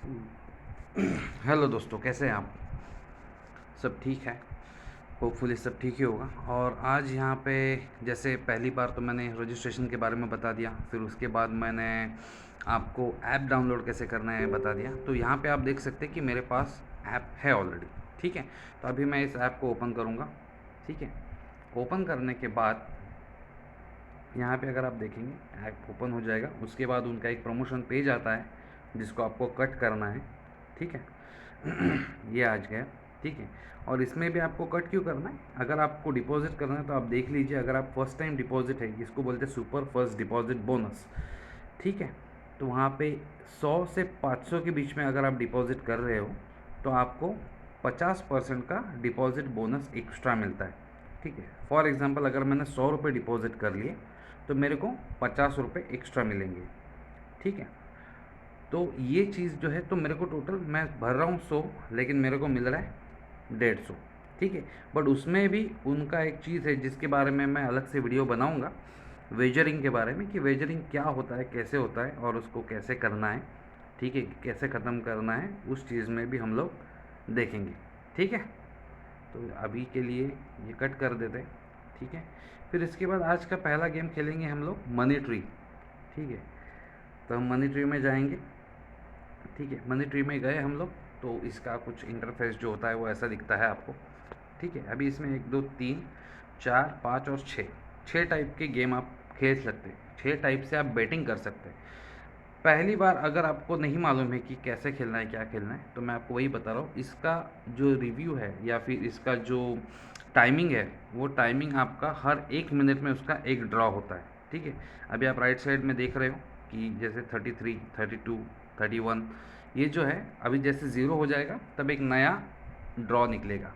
Hello दोस्तों, कैसे हैं आप? सब ठीक है। होपफुली सब ठीक ही होगा। और आज यहाँ पे जैसे पहली बार तो मैंने रजिस्ट्रेशन के बारे में बता दिया, फिर उसके बाद मैंने आपको ऐप डाउनलोड कैसे करना है बता दिया। तो यहाँ पे आप देख सकते हैं कि मेरे पास ऐप है ऑलरेडी। ठीक है, तो अभी मैं इस ऐप को ओपन करूँगा। ठीक है, ओपन करने के बाद यहाँ पे अगर आप देखेंगे ऐप ओपन हो जाएगा। उसके बाद उनका एक प्रमोशन पेज आता है जिसको आपको कट करना है। ठीक है, ये आज गया। ठीक है, और इसमें भी आपको कट क्यों करना है? अगर आपको डिपॉजिट करना है तो आप देख लीजिए, अगर आप फर्स्ट टाइम डिपॉजिट है, इसको बोलते हैं सुपर फर्स्ट डिपॉजिट बोनस। ठीक है, तो वहाँ पे 100 से 500 के बीच में अगर आप डिपॉजिट कर रहे हो तो आपको 50% का डिपॉजिट बोनस एक्स्ट्रा मिलता है। ठीक है, फॉर एग्ज़ाम्पल अगर मैंने 100 रुपये डिपॉजिट कर लिए तो मेरे को 50 रुपये एक्स्ट्रा मिलेंगे। ठीक है, तो ये चीज़ जो है, तो मेरे को टोटल मैं भर रहा हूँ 100, लेकिन मेरे को मिल रहा है 150। ठीक है, बट उसमें भी उनका एक चीज़ है जिसके बारे में मैं अलग से वीडियो बनाऊँगा, वेजरिंग के बारे में, कि वेजरिंग क्या होता है, कैसे होता है और उसको कैसे करना है। ठीक है, कैसे ख़त्म करना है, उस चीज़ में भी हम लोग देखेंगे। ठीक है, तो अभी के लिए ये कट कर देते हैं। ठीक है, फिर इसके बाद आज का पहला गेम खेलेंगे हम लोग मनी ट्री। ठीक है, तो हम मनी ट्री में जाएंगे। ठीक है, मनी ट्री में गए हम लोग, तो इसका कुछ इंटरफेस जो होता है वो ऐसा दिखता है आपको। ठीक है, अभी इसमें 1 2 3 4 5 और 6 टाइप के गेम आप खेल सकते हैं। 6 टाइप से आप बैटिंग कर सकते हैं। पहली बार अगर आपको नहीं मालूम है कि कैसे खेलना है, क्या खेलना है, तो मैं आपको वही बता रहा हूँ। इसका जो रिव्यू है या फिर इसका जो टाइमिंग है, वो टाइमिंग आपका हर 1 मिनट में उसका एक ड्रॉ होता है। ठीक है, अभी आप राइट साइड में देख रहे हो कि जैसे 33 32 31, ये जो है अभी जैसे ज़ीरो हो जाएगा तब एक नया ड्रॉ निकलेगा।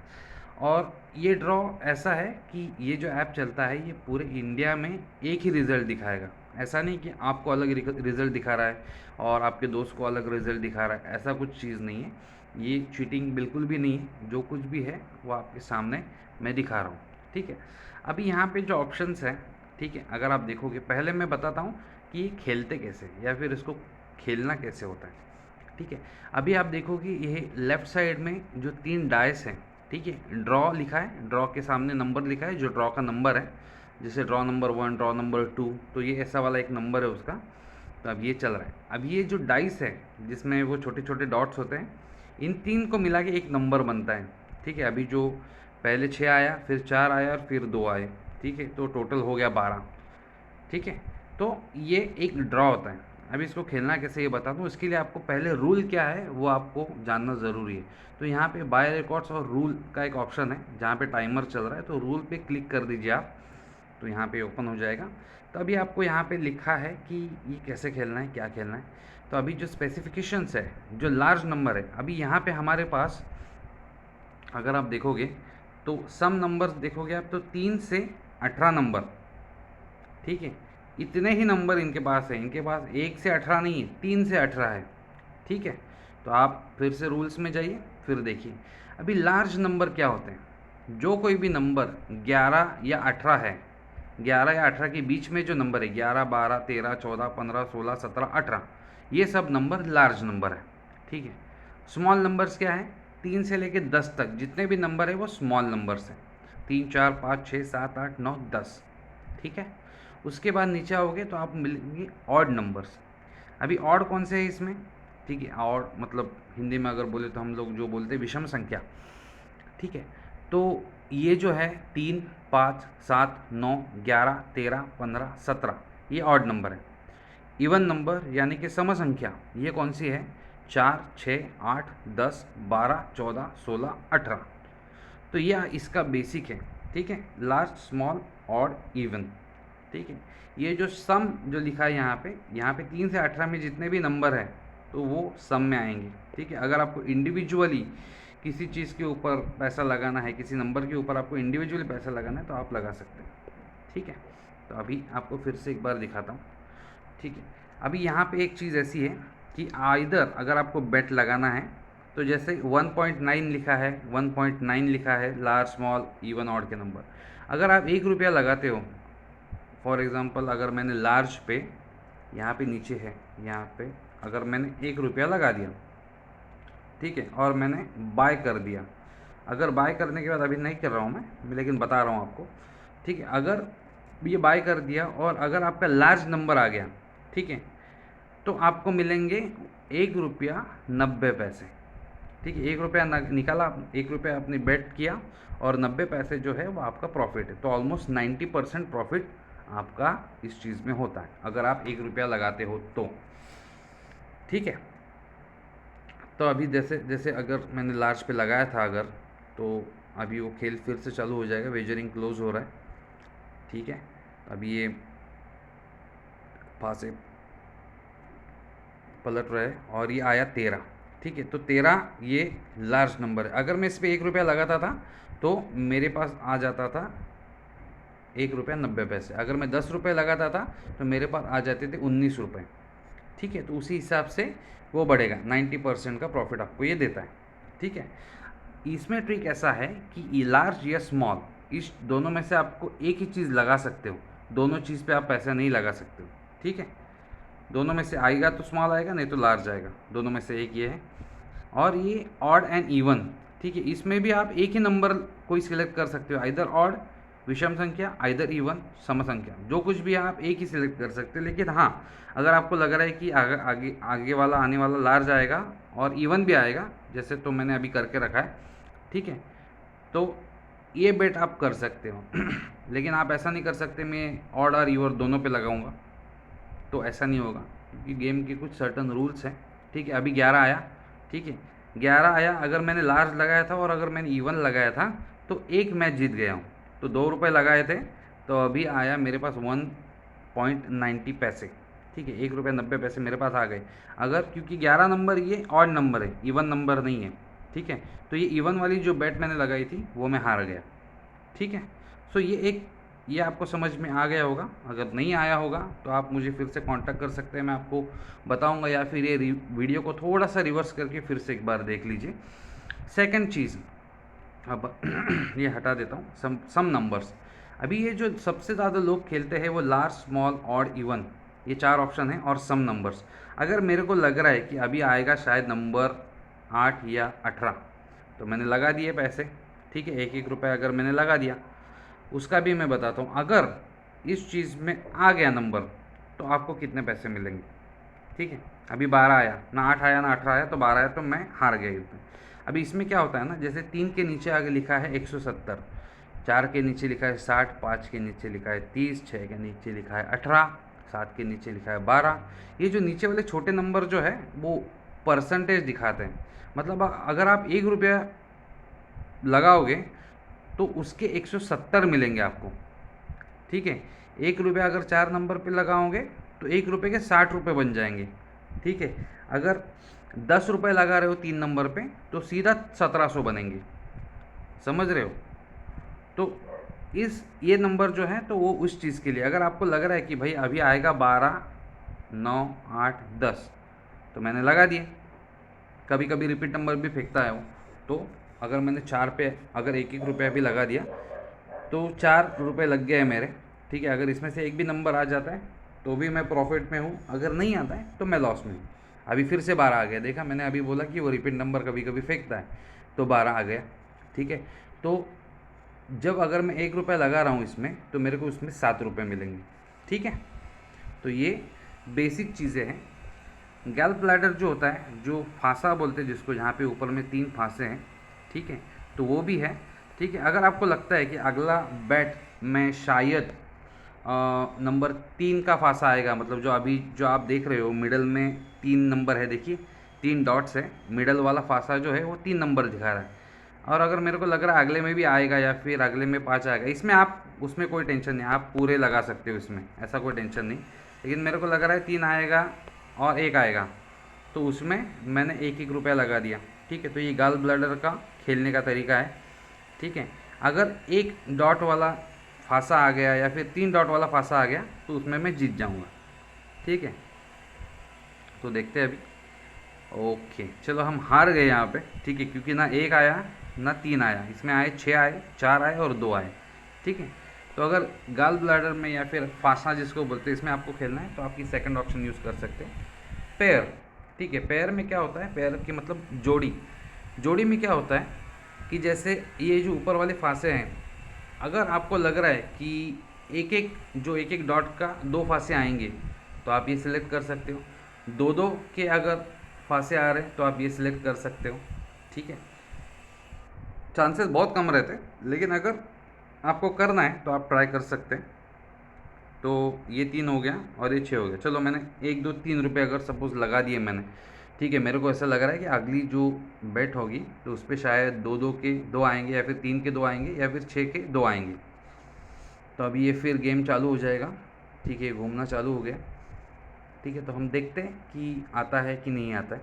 और ये ड्रॉ ऐसा है कि ये जो ऐप चलता है ये पूरे इंडिया में एक ही रिज़ल्ट दिखाएगा। ऐसा नहीं कि आपको अलग रिज़ल्ट दिखा रहा है और आपके दोस्त को अलग रिज़ल्ट दिखा रहा है, ऐसा कुछ चीज़ नहीं है। ये चीटिंग बिल्कुल भी नहीं है, जो कुछ भी है वो आपके सामने मैं दिखा रहा हूँ। ठीक है, अभी यहाँ पे जो ऑप्शंस हैं, ठीक है, अगर आप देखोगे, पहले मैं बताता हूँ कि ये खेलते कैसे या फिर इसको खेलना कैसे होता है। ठीक है, अभी आप देखोगे ये लेफ़्ट साइड में जो 3 डाइस हैं, ठीक है, ड्रॉ लिखा है, ड्रॉ के सामने नंबर लिखा है, जो ड्रॉ का नंबर है, जैसे ड्रॉ नंबर 1, ड्रॉ नंबर 2, तो ये ऐसा वाला एक नंबर है उसका। तो अब ये चल रहा है। अब ये जो डाइस है जिसमें वो छोटे छोटे डॉट्स होते हैं, इन 3 को मिला के एक नंबर बनता है। ठीक है, अभी जो पहले 6 आया, फिर 4 आया और फिर 2 आए। ठीक है, तो टोटल हो गया 12। ठीक है, तो ये एक ड्रॉ होता है। अभी इसको खेलना कैसे ये बता दूँ, इसके लिए आपको पहले रूल क्या है वो आपको जानना ज़रूरी है। तो यहाँ पे बाय रिकॉर्ड्स और रूल का एक ऑप्शन है, जहाँ पे टाइमर चल रहा है, तो रूल पे क्लिक कर दीजिए आप, तो यहाँ पे ओपन हो जाएगा। तो अभी आपको यहाँ पे लिखा है कि ये कैसे खेलना है, क्या खेलना है। तो अभी जो स्पेसिफिकेशंस है, जो लार्ज नंबर है, अभी यहाँ पे हमारे पास अगर आप देखोगे तो सम नंबर्स देखोगे आप, तो 3 से 18 नंबर। ठीक है, इतने ही नंबर इनके पास है। इनके पास 1 से 18 नहीं है, 3 से 18 है। ठीक है, तो आप फिर से रूल्स में जाइए, फिर देखिए। अभी लार्ज नंबर क्या होते हैं? जो कोई भी नंबर 11 या 18 है, 11 या 18 के बीच में जो नंबर है, 11 12 13 14 15 16 17 18, ये सब नंबर लार्ज नंबर है। ठीक है, स्मॉल नंबर्स क्या है? 3 से लेके 10 तक जितने भी नंबर है वो स्मॉल नंबर्स हैं। 3 4 5 6 7 8 9 10। ठीक है, उसके बाद नीचे आओगे तो आप मिलेंगे ऑड नंबर्स। अभी ऑड कौन से है इसमें? ठीक है, ऑड मतलब हिंदी में अगर बोले तो हम लोग जो बोलते हैं विषम संख्या। ठीक है, तो ये जो है 3 5 7 9 11 13 15 17, ये ऑड नंबर है। इवन नंबर यानी कि सम संख्या, ये कौन सी है? 4 6 8 10 12 14 16 18। तो ये इसका बेसिक है। ठीक है, लार्ज स्मॉल ऑड इवन। ठीक है, ये जो सम जो लिखा है यहाँ पे 3 से 18 में जितने भी नंबर है तो वो सम में आएंगे। ठीक है, अगर आपको इंडिविजुअली किसी चीज़ के ऊपर पैसा लगाना है, किसी नंबर के ऊपर आपको इंडिविजुअली पैसा लगाना है, तो आप लगा सकते हैं। ठीक है, तो अभी आपको फिर से एक बार दिखाता हूँ। ठीक है, अभी यहाँ पे एक चीज़ ऐसी है कि आइदर अगर आपको बेट लगाना है, तो जैसे 1.9 लिखा है, 1.9 लिखा है लार्ज स्मॉल इवन ऑड के नंबर, अगर आप 1 रुपया लगाते हो, फॉर एग्ज़ाम्पल अगर मैंने लार्ज पे, यहाँ पे नीचे है, यहाँ पे अगर मैंने 1 रुपया लगा दिया, ठीक है, और मैंने बाय कर दिया। अगर बाय करने के बाद, अभी नहीं कर रहा हूँ मैं, लेकिन बता रहा हूँ आपको, ठीक है, अगर ये बाय कर दिया और अगर आपका लार्ज नंबर आ गया, ठीक है, तो आपको मिलेंगे 1 रुपया 90 पैसे। ठीक है, 1 रुपया निकाला, 1 रुपया आपने बेट किया और 90 पैसे जो है वो आपका प्रॉफिट है। तो ऑलमोस्ट 90% प्रॉफिट आपका इस चीज़ में होता है अगर आप 1 रुपया लगाते हो तो। ठीक है, तो अभी जैसे जैसे अगर मैंने लार्ज पे लगाया था अगर, तो अभी वो खेल फिर से चालू हो जाएगा, वेजरिंग क्लोज हो रहा है। ठीक है, अभी ये पास से पलट रहा है और ये आया 13। ठीक है, तो 13 ये लार्ज नंबर है। अगर मैं इस पर 1 रुपया लगाता था तो मेरे पास आ जाता था 1 रुपया 90 पैसे। अगर मैं 10 रुपये लगाता था तो मेरे पास आ जाते थे 19 रुपये। ठीक है, तो उसी हिसाब से वो बढ़ेगा, 90% का प्रॉफिट आपको ये देता है। ठीक है, इसमें ट्रिक ऐसा है कि लार्ज या स्मॉल, इस दोनों में से आपको एक ही चीज़ लगा सकते हो, दोनों चीज़ पे आप पैसा नहीं लगा सकते हो। ठीक है, दोनों में से आएगा तो स्मॉल आएगा, नहीं तो लार्ज आएगा, दोनों में से एक ये है। और ये ऑड एंड इवन, ठीक है, इसमें भी आप एक ही नंबर कोई सिलेक्ट कर सकते हो, आइदर ऑड विषम संख्या, आइदर इवन सम संख्या, जो कुछ भी आप एक ही सिलेक्ट कर सकते हो। लेकिन हाँ, अगर आपको लग रहा है कि आगे आगे आगे वाला आने वाला लार्ज आएगा और इवन भी आएगा, जैसे तो मैंने अभी करके रखा है, ठीक है, तो ये बेट आप कर सकते हो। लेकिन आप ऐसा नहीं कर सकते मैं ऑड और इवन दोनों पे लगाऊंगा, तो ऐसा नहीं होगा, क्योंकि गेम के कुछ सर्टन रूल्स हैं। ठीक है, अभी 11 आया, ठीक है, 11 आया, अगर मैंने लार्ज लगाया था और अगर मैंने इवन लगाया था तो एक मैच जीत गया हूँ। तो 2 रुपये लगाए थे तो अभी आया मेरे पास 1.90 पैसे। ठीक है, 1 रुपया 90 पैसे मेरे पास आ गए। अगर क्योंकि 11 नंबर ये ऑड नंबर है, इवन नंबर नहीं है। ठीक है, तो ये इवन वाली जो बेट मैंने लगाई थी वो मैं हार गया। ठीक है, सो ये आपको समझ में आ गया होगा। अगर नहीं आया होगा तो आप मुझे फिर से कांटेक्ट कर सकते हैं, मैं आपको बताऊंगा, या फिर ये वीडियो को थोड़ा सा रिवर्स करके फिर से एक बार देख लीजिए। सेकंड चीज़, अब ये हटा देता हूँ, सम नंबर्स। अभी ये जो सबसे ज़्यादा लोग खेलते हैं वो लार्ज, स्मॉल, ऑड, इवन, ये 4 ऑप्शन हैं, और सम नंबर्स। अगर मेरे को लग रहा है कि अभी आएगा शायद नंबर 8 या 18, तो मैंने लगा दिए पैसे। ठीक है, 1-1 रुपया अगर मैंने लगा दिया, उसका भी मैं बताता हूँ। अगर इस चीज़ में आ गया नंबर तो आपको कितने पैसे मिलेंगे। ठीक है, अभी 12 आया, ना 8 आया ना 18 आया, तो 12 आया तो मैं हार गया इसमें। अभी इसमें क्या होता है ना, जैसे 3 के नीचे आगे लिखा है 170, 4 के नीचे लिखा है 60, 5 के नीचे लिखा है 30, 6 के नीचे लिखा है 18, 7 के नीचे लिखा है 12। ये जो नीचे वाले छोटे नंबर जो है वो परसेंटेज दिखाते हैं। मतलब अगर आप 1 रुपया लगाओगे तो उसके 170 मिलेंगे आपको। ठीक है, 1 रुपया अगर 4 नंबर पे लगाओगे तो 1 रुपये के 60 रुपये बन जाएंगे। ठीक है, अगर 10 रुपये लगा रहे हो 3 नंबर पे तो सीधा 1700 बनेंगे। समझ रहे हो? तो ये नंबर जो है तो वो उस चीज़ के लिए, अगर आपको लग रहा है कि भाई अभी आएगा 12, 9, 8, 10, तो मैंने लगा दिए। कभी कभी रिपीट नंबर भी फेंकता है वो, तो अगर मैंने 4 पे अगर 1-1 रुपया भी लगा दिया तो 4 रुपये लग गए मेरे। ठीक है, अगर इसमें से एक भी नंबर आ जाता है तो भी मैं प्रॉफिट में हूँ, अगर नहीं आता है तो मैं लॉस में हूँ। अभी फिर से 12 आ गया, देखा मैंने अभी बोला कि वो रिपीट नंबर कभी कभी फेंकता है, तो 12 आ गया। ठीक है, तो जब अगर मैं 1 रुपया लगा रहा हूँ इसमें तो मेरे को उसमें 7 रुपये मिलेंगे। ठीक है, तो ये बेसिक चीज़ें हैं। गैल ब्लैडर जो होता है, जो फांसा बोलते हैं जिसको, जहाँ पे ऊपर में 3 फांसे हैं, ठीक है, तो वो भी है। ठीक है, अगर आपको लगता है कि अगला बैट में शायद नंबर 3 का फांसा आएगा, मतलब जो अभी जो आप देख रहे हो मिडल में 3 नंबर है, देखिए 3 डॉट्स है, मिडल वाला फांसा जो है वो 3 नंबर दिखा रहा है, और अगर मेरे को लग रहा है अगले में भी आएगा या फिर अगले में 5 आएगा, इसमें आप उसमें कोई टेंशन नहीं, आप पूरे लगा सकते हो इसमें, ऐसा कोई टेंशन नहीं। लेकिन मेरे को लग रहा है 3 आएगा और 1 आएगा, तो उसमें मैंने 1-1 रुपया लगा दिया। ठीक है, तो ये गॉल ब्लैडर का खेलने का तरीका है। ठीक है, अगर 1 डॉट वाला फांसा आ गया या फिर 3 डॉट वाला फांसा आ गया तो उसमें मैं जीत जाऊंगा। ठीक है, तो देखते हैं अभी। ओके, चलो हम हार गए यहाँ पे। ठीक है, क्योंकि ना 1 आया ना 3 आया, इसमें आए 6 आए, 4 आए और 2 आए। ठीक है, तो अगर गॉल ब्लैडर में या फिर फांसा जिसको बोलते हैं, इसमें आपको खेलना है तो आपकी सेकंड ऑप्शन यूज़ कर सकते हैं, पेयर। ठीक है। पेयर में क्या होता है, पेयर की मतलब जोड़ी। जोड़ी में क्या होता है कि जैसे ये जो ऊपर वाले फांसे हैं, अगर आपको लग रहा है कि एक एक डॉट का दो फांसे आएंगे तो आप ये सिलेक्ट कर सकते हो। दो दो के अगर फांसे आ रहे हैं तो आप ये सिलेक्ट कर सकते हो। ठीक है, चांसेस बहुत कम रहते हैं, लेकिन अगर आपको करना है तो आप ट्राई कर सकते हैं। तो ये 3 हो गया और ये 6 हो गया। चलो मैंने 1 2 3 रुपए अगर सपोज़ लगा दिए मैंने, ठीक है। मेरे को ऐसा लग रहा है कि अगली जो बेट होगी तो उस पर शायद दो दो के दो आएंगे, या फिर 3 के दो आएंगे, या फिर 6 के दो आएंगे। तो अभी ये फिर गेम चालू हो जाएगा। ठीक है, घूमना चालू हो गया। ठीक है, तो हम देखते हैं कि आता है कि नहीं आता है।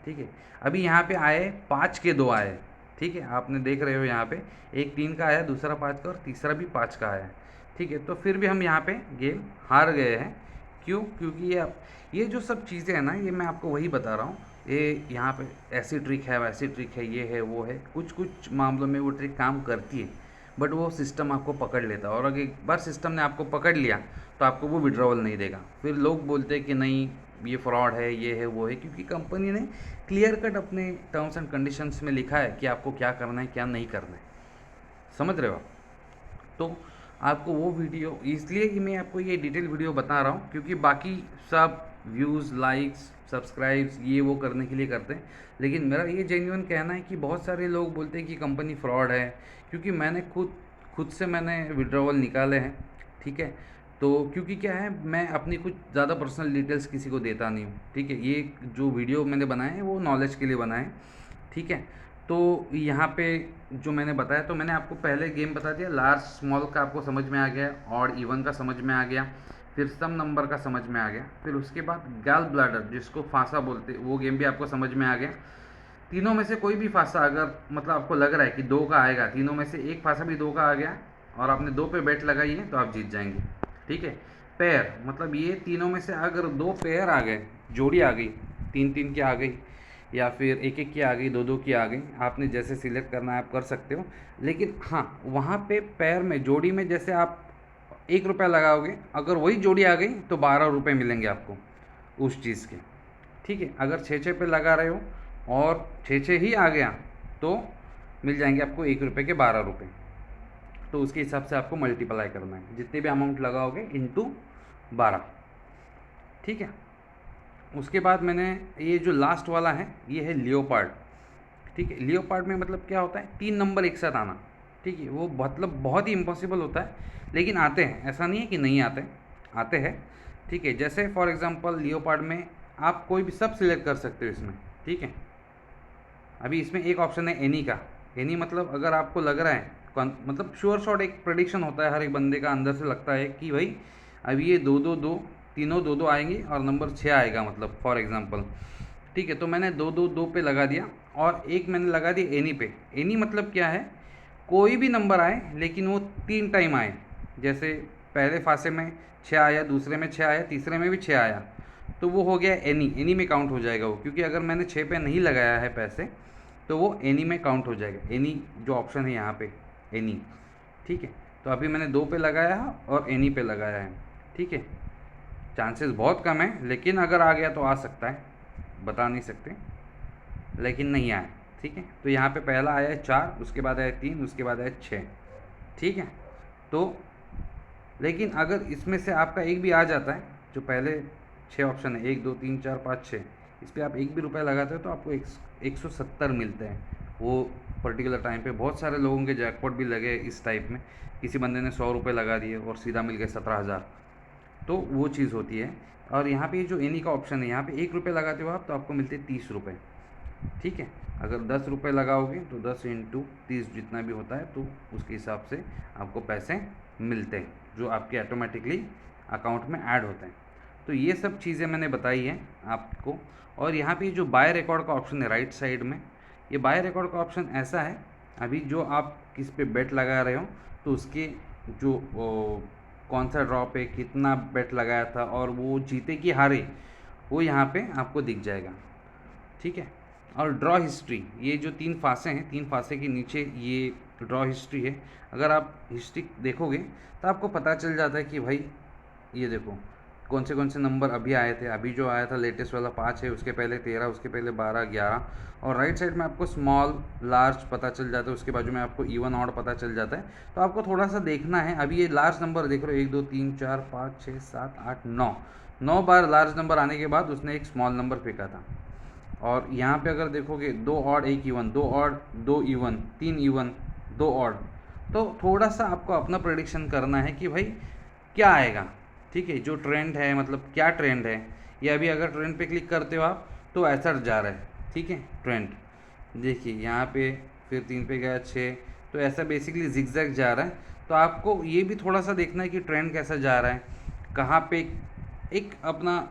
ठीक है, अभी यहाँ पे आए 5 के दो आए। ठीक है, आपने देख रहे हो यहाँ पे एक 3 का आया, दूसरा 5 का और तीसरा भी 5 का आया। ठीक है, तो फिर भी हम यहाँ पे गेम हार गए हैं। क्यों? क्योंकि ये जो सब चीज़ें हैं ना, ये मैं आपको वही बता रहा हूँ। ये यहाँ पे ऐसी ट्रिक है, वैसी ट्रिक है, ये है वो है, कुछ कुछ मामलों में वो ट्रिक काम करती है, बट वो सिस्टम आपको पकड़ लेता है। और अगर एक बार सिस्टम ने आपको पकड़ लिया तो आपको वो विड्रॉवल नहीं देगा। फिर लोग बोलते हैं कि नहीं ये फ्रॉड है, ये है वो है, क्योंकि कंपनी ने क्लियर कट अपने टर्म्स एंड कंडीशंस में लिखा है कि आपको क्या करना है क्या नहीं करना है। समझ रहे हो आप? तो आपको वो वीडियो, इसलिए कि मैं आपको ये डिटेल वीडियो बता रहा हूँ, क्योंकि बाकी सब व्यूज़, लाइक्स, सब्सक्राइब्स ये वो करने के लिए करते हैं, लेकिन मेरा ये जेन्युइन कहना है कि बहुत सारे लोग बोलते हैं कि कंपनी फ्रॉड है। क्योंकि मैंने खुद से मैंने विड्रॉवल निकाले हैं। ठीक है, तो क्योंकि क्या है, मैं अपनी कुछ ज़्यादा पर्सनल डिटेल्स किसी को देता नहीं हूँ। ठीक है, ये जो वीडियो मैंने बनाए हैं वो नॉलेज के लिए बनाए हैं। ठीक है, तो यहाँ पे जो मैंने बताया, तो मैंने आपको पहले गेम बता दिया। लार्ज स्मॉल का आपको समझ में आ गया, ऑड इवन का समझ में आ गया, फिर सम नंबर का समझ में आ गया, फिर उसके बाद गैल ब्लैडर जिसको फांसा बोलते, वो गेम भी आपको समझ में आ गया। तीनों में से कोई भी फांसा अगर मतलब आपको लग रहा है कि दो का आएगा, तीनों में से एक फांसा भी दो का आ गया और आपने दो पे बेट लगाई है तो आप जीत जाएंगे। ठीक है, पेयर मतलब ये तीनों में से अगर दो पेयर आ गए, जोड़ी आ गई, 3 3 की आ गई, या फिर 1 1 की आ गई, 2 2 की आ गई, आपने जैसे सिलेक्ट करना है आप कर सकते हो। लेकिन हाँ, वहाँ पे पेयर में, जोड़ी में जैसे आप 1 रुपया लगाओगे, अगर वही जोड़ी आ गई तो 12 रुपये मिलेंगे आपको उस चीज़ के। ठीक है, अगर 6 6 पे लगा रहे हो और 6 6 ही आ गया तो मिल जाएंगे आपको 1 रुपये के 12 रुपये। तो उसके हिसाब से आपको मल्टीप्लाई करना है, जितने भी अमाउंट लगाओगे इंटू 12। ठीक है, उसके बाद मैंने ये जो लास्ट वाला है ये है लियोपार्ड। ठीक है, लियोपार्ड में मतलब क्या होता है, 3 नंबर एक साथ आना। ठीक है, वो मतलब बहुत ही इम्पॉसिबल होता है, लेकिन आते हैं, ऐसा नहीं है कि नहीं आते, आते हैं। ठीक है, जैसे फॉर एग्जांपल लियोपार्ड में आप कोई भी सब सिलेक्ट कर सकते हो इसमें। ठीक है, अभी इसमें एक ऑप्शन है एनी का। एनी मतलब अगर आपको लग रहा है, मतलब श्योर शॉट एक प्रेडिक्शन होता है हर एक बंदे का, अंदर से लगता है कि भाई अभी ये दो दो दो, तीनों दो दो आएंगे और नंबर 6 आएगा, मतलब फॉर एग्जांपल। ठीक है, तो मैंने दो दो दो पे लगा दिया और एक मैंने लगा दिया एनी पे। एनी मतलब क्या है, कोई भी नंबर आए लेकिन वो 3 टाइम आए। जैसे पहले फांसे में 6 आया, दूसरे में 6 आया, तीसरे में भी 6 आया, तो वो हो गया एनी। एनी में काउंट हो जाएगा वो, क्योंकि अगर मैंने 6 पे नहीं लगाया है पैसे तो वो एनी में काउंट हो जाएगा। एनी जो ऑप्शन है यहाँ पे, एनी। ठीक है, तो अभी मैंने 2 पे लगाया है और एनी पे लगाया है। ठीक है, चांसेस बहुत कम है, लेकिन अगर आ गया तो आ सकता है, बता नहीं सकते, लेकिन नहीं आया। ठीक है, तो यहाँ पे पहला आया है 4, उसके बाद आया 3, उसके बाद आया 6। ठीक है, तो लेकिन अगर इसमें से आपका एक भी आ जाता है, जो पहले 6 ऑप्शन है, 1 2 3 4 5 6, इस पर आप एक भी रुपया लगाते हो तो आपको 170 मिलते हैं वो पर्टिकुलर टाइम पे। बहुत सारे लोगों के जैकपॉट भी लगे इस टाइप में, किसी बंदे ने 100 रुपये लगा दिए और सीधा मिल गए 17,000। तो वो चीज़ होती है। और यहाँ पे जो एनी का ऑप्शन है, यहाँ पे 1 रुपये लगाते हो आप तो आपको मिलते हैं 30 रुपये। ठीक है, अगर 10 रुपये लगाओगे तो 10 इंटू 30 जितना भी होता है, तो उसके हिसाब से आपको पैसे मिलते हैं जो आपके ऑटोमेटिकली अकाउंट में ऐड होते हैं। तो ये सब चीज़ें मैंने बताई हैं आपको। और यहाँ पे जो बाय रिकॉर्ड का ऑप्शन है राइट साइड में, ये बाय रिकॉर्ड का ऑप्शन ऐसा है, अभी जो आप किस पे बेट लगा रहे हो तो उसके जो कौन सा ड्रॉ पे कितना बेट लगाया था और वो जीते कि हारे, वो यहाँ पे आपको दिख जाएगा। ठीक है, और ड्रॉ हिस्ट्री, ये जो 3 फांसे हैं, 3 फांसे के नीचे ये ड्रॉ हिस्ट्री है। अगर आप हिस्ट्री देखोगे तो आपको पता चल जाता है कि भाई ये देखो कौन से नंबर अभी आए थे। अभी जो आया था लेटेस्ट वाला 5 है, उसके पहले 13, उसके पहले 12, 11, और राइट साइड में आपको स्मॉल लार्ज पता चल जाता है, उसके बाजू में आपको इवन ऑड पता चल जाता है। तो आपको थोड़ा सा देखना है। अभी ये लार्ज नंबर देख रहे हो, 1 2 3 4 5 6 7 8 9, 9 बार लार्ज नंबर आने के बाद उसने एक स्मॉल नंबर फेंका था। और यहाँ पे अगर देखोगे 2 odd 1 even, 2 odd 2 even, 3 even 2 odd, तो थोड़ा सा आपको अपना प्रेडिक्शन करना है कि भाई क्या आएगा। ठीक है, जो ट्रेंड है, मतलब क्या ट्रेंड है, ये अभी अगर ट्रेंड पे क्लिक करते हो आप तो ऐसा जा रहा है। ठीक है, ट्रेंड देखिए यहाँ पे, फिर 3 पे गया 6, तो ऐसा बेसिकली जिगजैग जा रहा है। तो आपको ये भी थोड़ा सा देखना है कि ट्रेंड कैसा जा रहा है, कहाँ पे एक अपना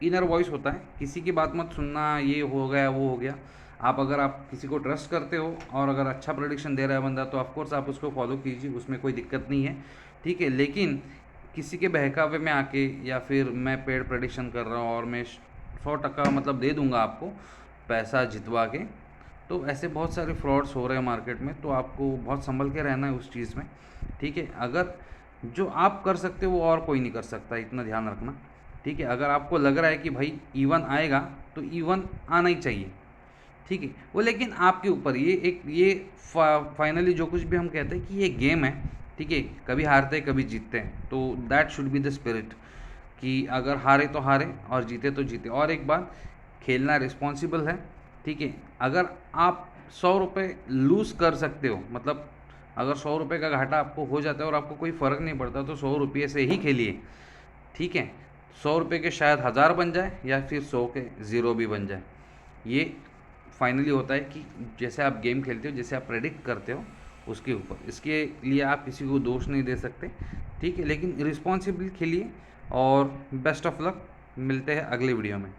इनर वॉइस होता है, किसी की बात मत सुनना, ये हो गया वो हो गया। अगर आप किसी को ट्रस्ट करते हो और अगर अच्छा प्रेडिक्शन दे रहा है बंदा, तो ऑफकोर्स आप उसको फॉलो कीजिए, उसमें कोई दिक्कत नहीं है। ठीक है, लेकिन किसी के बहकावे में आके, या फिर मैं पेड प्रेडिक्शन कर रहा हूँ और मैं 100% मतलब दे दूंगा आपको पैसा जितवा के, तो ऐसे बहुत सारे फ्रॉड्स हो रहे हैं मार्केट में। तो आपको बहुत संभल के रहना है उस चीज़ में। ठीक है, अगर जो आप कर सकते हो वो और कोई नहीं कर सकता, इतना ध्यान रखना। ठीक है, अगर आपको लग रहा है कि भाई इवन आएगा तो इवन आना ही चाहिए। ठीक है, वो लेकिन आपके ऊपर ये फाइनली जो कुछ भी हम कहते हैं कि ये गेम है। ठीक है, कभी हारते हैं कभी जीतते हैं, तो that should be the spirit, कि अगर हारे तो हारे और जीते तो जीते। और एक बात, खेलना रिस्पॉन्सिबल है। ठीक है, अगर आप 100 रुपये लूज़ कर सकते हो, मतलब अगर 100 रुपये का घाटा आपको हो जाता है और आपको कोई फ़र्क नहीं पड़ता, तो 100 रुपये से ही खेलिए। ठीक है, 100 रुपये के शायद 1000 बन जाए, या फिर 100 के 0 भी बन जाए। ये फाइनली होता है कि जैसे आप गेम खेलते हो, जैसे आप प्रेडिक्ट करते हो उसके ऊपर, इसके लिए आप किसी को दोष नहीं दे सकते। ठीक है, लेकिन रिस्पॉन्सिबल खेलिए, और बेस्ट ऑफ लक। मिलते हैं अगले वीडियो में।